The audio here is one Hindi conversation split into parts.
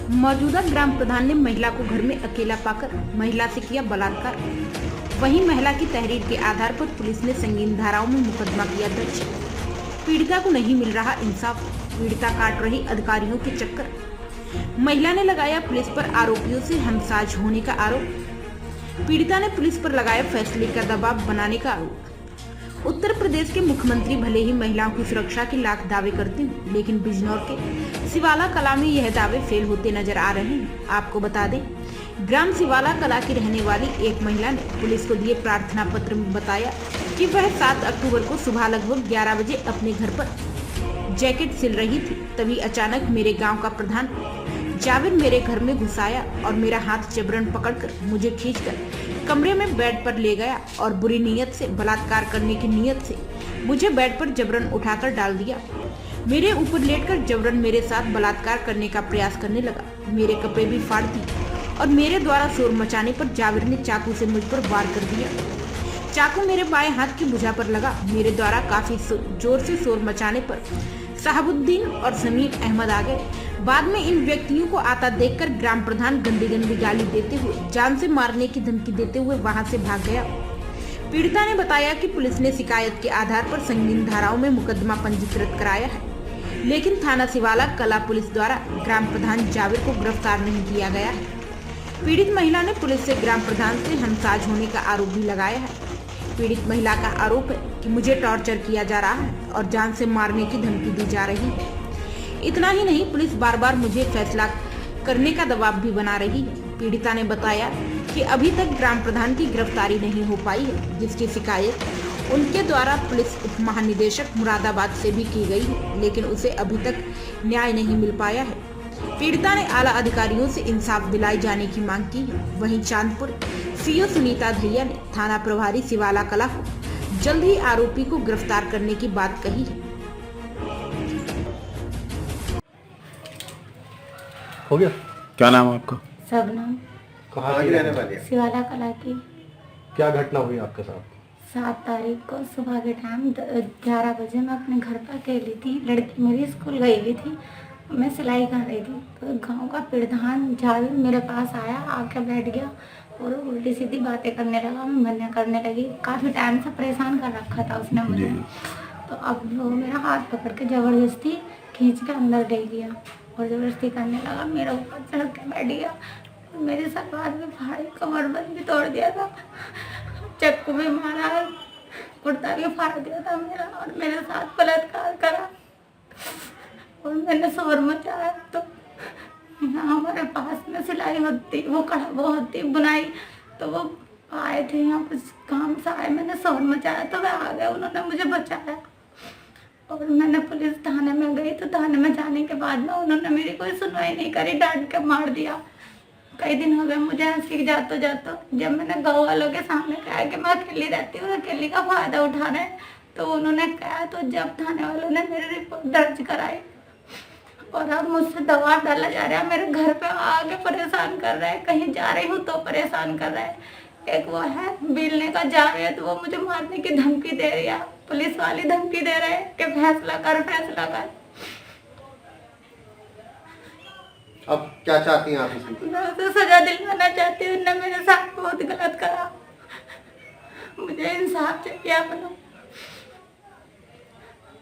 मौजूदा ग्राम प्रधान ने महिला को घर में अकेला पाकर महिला से किया बलात्कार। वहीं महिला की तहरीर के आधार पर पुलिस ने संगीन धाराओं में मुकदमा किया दर्ज। पीड़िता को नहीं मिल रहा इंसाफ, पीड़िता काट रही अधिकारियों के चक्कर। महिला ने लगाया पुलिस पर आरोपियों से हमसाज होने का आरोप। पीड़िता ने पुलिस पर लगाया फैसले का दबाव बनाने का आरोप। उत्तर प्रदेश के मुख्यमंत्री भले ही महिलाओं की सुरक्षा के लाख दावे करते हैं, लेकिन बिजनौर के सिवाला कला में यह दावे फेल होते नजर आ रहे हैं। आपको बता दें, ग्राम सिवाला कला की रहने वाली एक महिला ने पुलिस को दिए प्रार्थना पत्र में बताया कि वह 7 अक्टूबर को सुबह लगभग 11 बजे अपने घर पर जैकेट सिल रही थी। तभी अचानक मेरे गांव का प्रधान जावेद मेरे घर में घुस आया और मेरा हाथ जबरन पकड़कर मुझे खींचकर कमरे में बेड पर ले गया और बुरी नीयत से बलात्कार करने की नीयत से मुझे बेड पर जबरन उठाकर डाल दिया। मेरे ऊपर लेटकर जबरन मेरे साथ बलात्कार करने का प्रयास करने लगा। मेरे कपड़े भी फाड़ दिए और मेरे द्वारा शोर मचाने पर जावेद ने चाकू से मुझ पर वार कर दिया। चाकू मेरे बाएं हाथ की भुजा पर लगा। मेरे द्वारा काफी जोर से शोर मचाने पर साहबुद्दीन और समीर अहमद आ गए। बाद में इन व्यक्तियों को आता देखकर ग्राम प्रधान गंदी गंदी गाली देते हुए जान से मारने की धमकी देते हुए वहां से भाग गया। पीड़िता ने बताया कि पुलिस ने शिकायत के आधार पर संगीन धाराओं में मुकदमा पंजीकृत कराया है, लेकिन थाना सिवाला कला पुलिस द्वारा ग्राम प्रधान जावेद को गिरफ्तार नहीं किया गया है। पीड़ित महिला ने पुलिस से ग्राम प्रधान से हमसाज होने का आरोप भी लगाया है। पीड़ित महिला का आरोप है कि मुझे टॉर्चर किया जा रहा है और जान से मारने की धमकी दी जा रही है। इतना ही नहीं, पुलिस बार बार मुझे फैसला करने का दबाव भी बना रही है। पीड़िता ने बताया कि अभी तक ग्राम प्रधान की गिरफ्तारी नहीं हो पाई है, जिसकी शिकायत उनके द्वारा पुलिस उप महानिदेशक मुरादाबाद से भी की गई है, लेकिन उसे अभी तक न्याय नहीं मिल पाया है। पीड़िता ने आला अधिकारियों से इंसाफ दिलाई जाने की मांग की है। वहीं चांदपुर सीओ सुनीता धैया ने थाना प्रभारी सिवाला कला को जल्द ही आरोपी को गिरफ्तार करने की बात कही है। हो गया। क्या नाम है आपका? सबनम। कहाँ की रहने वाली है? सिवाला कला की। क्या घटना हुई आपके साथ? 7 तारीख को सुबह के टाइम 11 बजे मैं अपने घर पर अकेली थी। लड़की मेरी स्कूल गई हुई थी, मैं सिलाई कर रही थी। तो गांव का प्रधान जावेद मेरे पास आया, आके बैठ गया और उल्टी सीधी बातें करने लगा। मैं मना करने लगी। काफ़ी टाइम से परेशान कर रखा था उसने मुझे। तो अब वो मेरा हाथ पकड़ के ज़बरदस्ती खींच के अंदर ले गया और ज़बरदस्ती करने लगा। मेरा ऊपर चढ़ के बैठ गया। मेरे सलवार में फाड़ी, कमरबंद भी तोड़ दिया था, चक्कू भी मारा, कुर्ता भी फाड़ दिया था मेरा और मेरे साथ बलात्कार करा। और मैंने शोर मचाया तो यहाँ हमारे पास में सिलाई होती, वो होती बुनाई, तो वो आए थे यहाँ कुछ काम से आए। मैंने शोर मचाया तो वे आ गए, उन्होंने मुझे बचाया। और मैंने पुलिस थाने में गई तो थाने में जाने के बाद में उन्होंने मेरी कोई सुनवाई नहीं करी, डांट के मार दिया। कई दिन हो गए मुझे हंसी जाते जाते। जब मैंने गाँव वालों के सामने कहा कि मैं अकेली रहती हूँ, अकेली का फायदा उठा रहे हैं, तो उन्होंने कहा। तो जब थाने वालों ने मेरी रिपोर्ट दर्ज कराई और अब मुझसे दबाव डाला जा रहा है, मेरे घर पे आके परेशान कर रहा है, कहीं जा रही हूँ तो परेशान कर रहा है। एक वो है बिलने का जावेद, वो मुझे मारने की धमकी दे रही है। पुलिस वाली धमकी दे रहे हैं कि फैसला कर, फैसला कर। अब क्या चाहती हैं आप इसमें? मैं उसे सजा दिलवाना चाहती हूँ। उन्होंने मेरे साथ बहुत गलत करा, मुझे इंसाफ चाहिए अपना।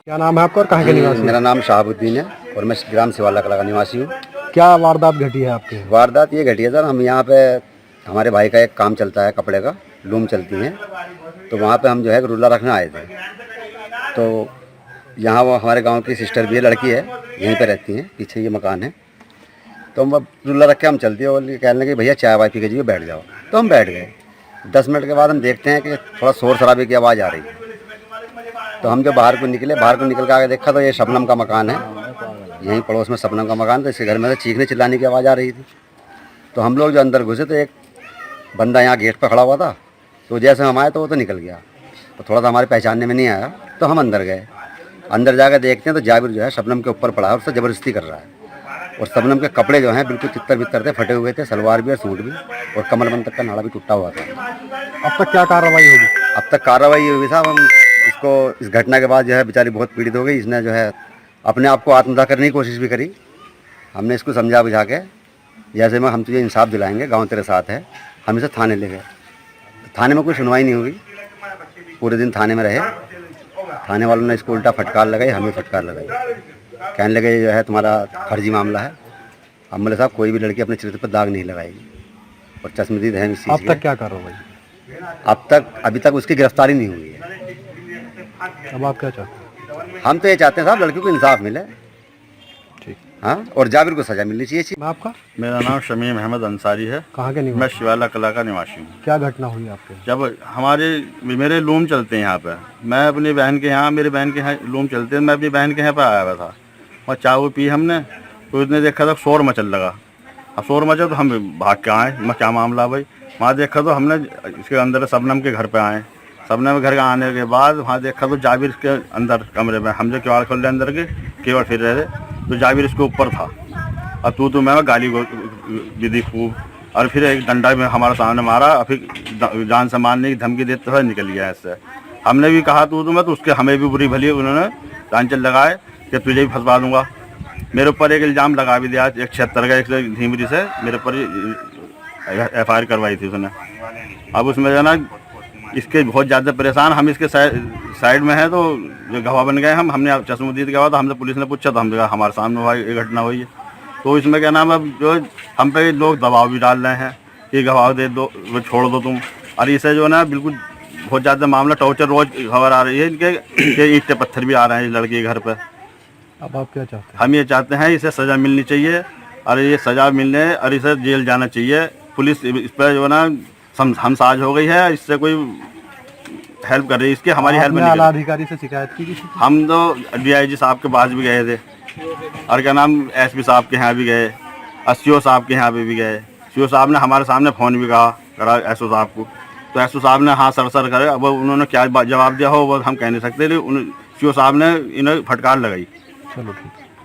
क्या नाम है आपका और कहाँ के निवासी? मेरा नाम शाहबुद्दीन है और मैं ग्राम सिवाला कला का निवासी हूँ। क्या वारदात घटी है आपके? वारदात ये घटी है सर, हम यहाँ पे हमारे भाई का एक काम चलता है, कपड़े का लूम चलती है, तो वहाँ पे हम जो है रुला रखने आए थे। तो यहाँ वो हमारे गांव की सिस्टर भी है, लड़की है, यहीं पे रहती हैं, पीछे ये मकान है। तो हम रुला रख के हम चलते हैं और कहने लगे भैया चाय वाय पी के जाइए, बैठ जाओ। तो हम बैठ गए। 10 मिनट के बाद हम देखते हैं कि थोड़ा शोर शराबे की आवाज़ आ रही है। तो हम जो बाहर को निकले, बाहर को निकल के आगे देखा तो ये शबनम का मकान है, यहीं पड़ोस में शबनम का मकान। तो इसके घर में से चीखने चिल्लाने की आवाज़ आ रही थी। तो हम लोग जो अंदर घुसे तो एक बंदा यहाँ गेट पर खड़ा हुआ था। तो जैसे हम आए तो वो तो निकल गया, तो थोड़ा सा हमारे पहचानने में नहीं आया। तो हम अंदर गए। अंदर जाकर देखते हैं तो जाबिर जो है शबनम के ऊपर पड़ा है और उससे ज़बरदस्ती कर रहा है। और शबनम के कपड़े जो हैं बिल्कुल तितर बितर थे, फटे हुए थे, सलवार भी और सूट भी, और कमरबंद तक का नाड़ा भी टूटा हुआ था। अब तक क्या कार्रवाई होगी? अब तक कार्रवाई हुई साहब, हम इसको इस घटना के बाद जो है बेचारी बहुत पीड़ित हो गई। इसने जो है अपने आप को आत्मदाह करने की कोशिश भी करी। हमने इसको समझा बुझा के जैसे मैं हम तुझे इंसाफ दिलाएंगे, गांव तेरे साथ है, हम इसे थाने ले गए। थाने में कोई सुनवाई नहीं हुई, पूरे दिन थाने में रहे। थाने वालों ने इसको उल्टा फटकार लगाई, हमें फटकार लगाई, कहने लगे जो है तुम्हारा फर्जी मामला है। हम बोले साहब कोई भी लड़की अपने चरित्र पर दाग नहीं लगाएगी और चश्मदीद है इस चीज़ अब के। तक क्या कार्रवाई? अभी तक उसकी गिरफ्तारी नहीं हुई है। अब आप क्या चाहते हैं? हम तो ये चाहते हैं साहब लड़की को इंसाफ मिले, ठीक। हाँ, और जाबिर को सजा मिलनी चाहिए। मैं आपका मेरा नाम शमीम अहमद अंसारी है। कहाँ के मैं निवासी? शिवाला कला का निवासी हूँ। क्या घटना हुई आपके? जब मेरे लूम चलते हैं यहाँ पे, मैं अपनी बहन के यहाँ, मेरी बहन के यहाँ लूम चलते हैं, मैं अपनी बहन के यहाँ पर आया हुआ था और चाय वो पी हमने, तो उसने देखा था शोर मचल लगा। अब शोर मचा तो हम भाग के आए, मैं क्या मामला भाई। वहाँ देखा तो हमने इसके अंदर शबनम के घर पे आए। शबनम के घर आने के बाद वहाँ देखा तो जाबिर के अंदर कमरे में, हम जो किवाड़ खोल रहे अंदर के केवड़ फिर रहे थे, तो जाबिर इसके ऊपर था और तू मैं गाली भी दी खूब, और फिर एक डंडा में हमारे सामने मारा और फिर जान से मारने की धमकी देते हुए निकल गया इससे। हमने भी कहा तू मैं, तो उसके हमें भी बुरी भली उन्होंने चांचल लगाए कि तुझे भी फंसवा दूंगा। मेरे ऊपर एक इल्ज़ाम लगा भी दिया, 176 का, 1 से मेरे ऊपर FIR करवाई थी उसने। अब उसमें जो है ना इसके बहुत ज़्यादा परेशान, हम इसके साइड में हैं, तो जो गवाह बन गए हमने चश्मदीद गवाह, तो हमसे पुलिस ने पूछा तो हमने कहा हमारे सामने भाई ये घटना हुई है। तो इसमें क्या नाम, अब जो हम पे लोग दबाव भी डाल रहे हैं कि गवाह दे दो, वो छोड़ दो तुम, और इसे जो है ना बिल्कुल बहुत ज़्यादा मामला टॉर्चर रोज खबर आ रही है इनके ईंट पत्थर भी आ रहे हैं इस लड़के के घर पर। अब आप क्या चाहते हैं? हम ये चाहते हैं इसे सज़ा मिलनी चाहिए, और ये सज़ा मिलने और इसे जेल जाना चाहिए। पुलिस इस पर जो है ना हमसाज हो गई है, इससे कोई हेल्प कर रही है, इसकी हमारी हेल्प आपने नहीं आला कर रही। अधिकारी से शिकायत की किसी? हम तो DIG साहब के पास भी गए थे, और क्या नाम SP साहब के यहाँ भी गए, CO साहब के यहाँ पे भी गए। CO साहब ने हमारे सामने फ़ोन भी करा SO साहब को, तो SO साहब ने हाँ सर करे। अब उन्होंने क्या जवाब दिया हो वो हम कह नहीं सकते, CO साहब ने इन्हें फटकार लगाई। चलो ठीक।